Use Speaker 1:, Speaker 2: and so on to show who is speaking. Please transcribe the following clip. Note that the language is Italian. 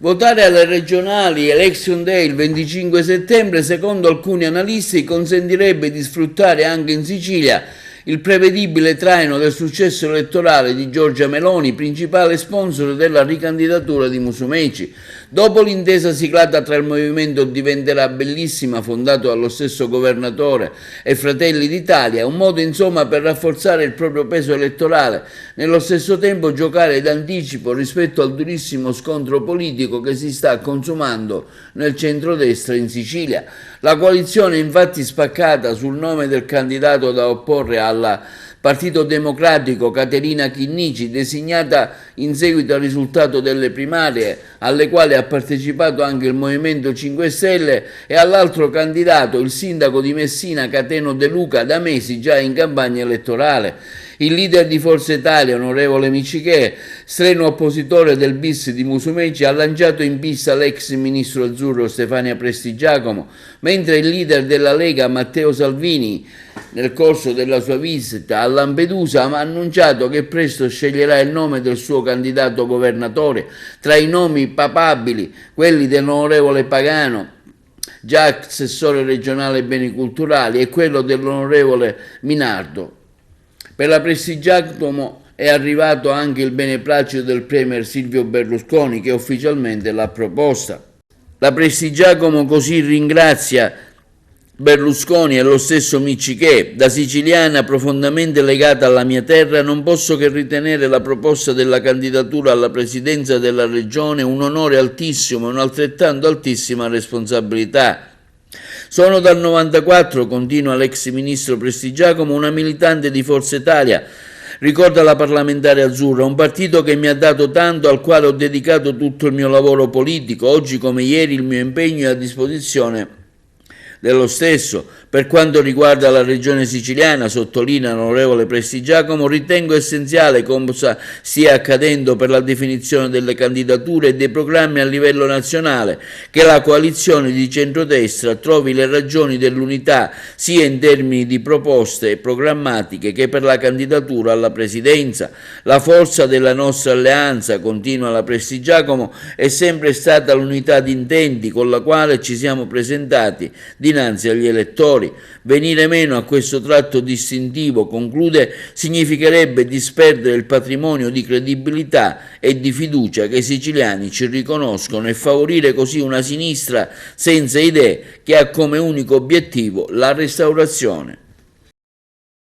Speaker 1: Votare alle regionali Election Day il 25 settembre, secondo alcuni analisti, consentirebbe di sfruttare anche in Sicilia il prevedibile traino del successo elettorale di Giorgia Meloni, principale sponsor della ricandidatura di Musumeci. Dopo l'intesa siglata tra il movimento Diventerà Bellissima, fondato dallo stesso governatore, e Fratelli d'Italia, un modo insomma per rafforzare il proprio peso elettorale, nello stesso tempo giocare d'anticipo rispetto al durissimo scontro politico che si sta consumando nel centrodestra in Sicilia. La coalizione è infatti spaccata sul nome del candidato da opporre al Partito Democratico Caterina Chinnici, designata in seguito al risultato delle primarie, alle quali ha partecipato anche il Movimento 5 Stelle, e all'altro candidato, il sindaco di Messina Cateno De Luca, da mesi già in campagna elettorale. Il leader di Forza Italia, onorevole Miccichè, strenuo oppositore del bis di Musumeci, ha lanciato in pista l'ex ministro azzurro Stefania Prestigiacomo, mentre il leader della Lega, Matteo Salvini, nel corso della sua visita a Lampedusa, ha annunciato che presto sceglierà il nome del suo candidato governatore. Tra i nomi papabili, quelli dell'onorevole Pagano, già assessore regionale ai beni culturali, e quello dell'onorevole Minardo. Per la Prestigiacomo è arrivato anche il beneplacito del premier Silvio Berlusconi, che ufficialmente l'ha proposta. La Prestigiacomo così ringrazia Berlusconi e lo stesso Miccichè: da siciliana profondamente legata alla mia terra non posso che ritenere la proposta della candidatura alla presidenza della regione un onore altissimo e un'altrettanto altissima responsabilità. Sono dal 94, continua l'ex ministro Prestigiacomo, una militante di Forza Italia, ricorda la parlamentare azzurra, un partito che mi ha dato tanto, al quale ho dedicato tutto il mio lavoro politico. Oggi come ieri il mio impegno è a disposizione dello stesso. Per quanto riguarda la regione siciliana, sottolinea l'onorevole Prestigiacomo, ritengo essenziale cosa stia accadendo per la definizione delle candidature e dei programmi a livello nazionale, che la coalizione di centrodestra trovi le ragioni dell'unità sia in termini di proposte programmatiche che per la candidatura alla presidenza. La forza della nostra alleanza, continua la Prestigiacomo, è sempre stata l'unità di intenti con la quale ci siamo presentati dinanzi agli elettori. Venire meno a questo tratto distintivo, conclude, significherebbe disperdere il patrimonio di credibilità e di fiducia che i siciliani ci riconoscono e favorire così una sinistra senza idee che ha come unico obiettivo la restaurazione.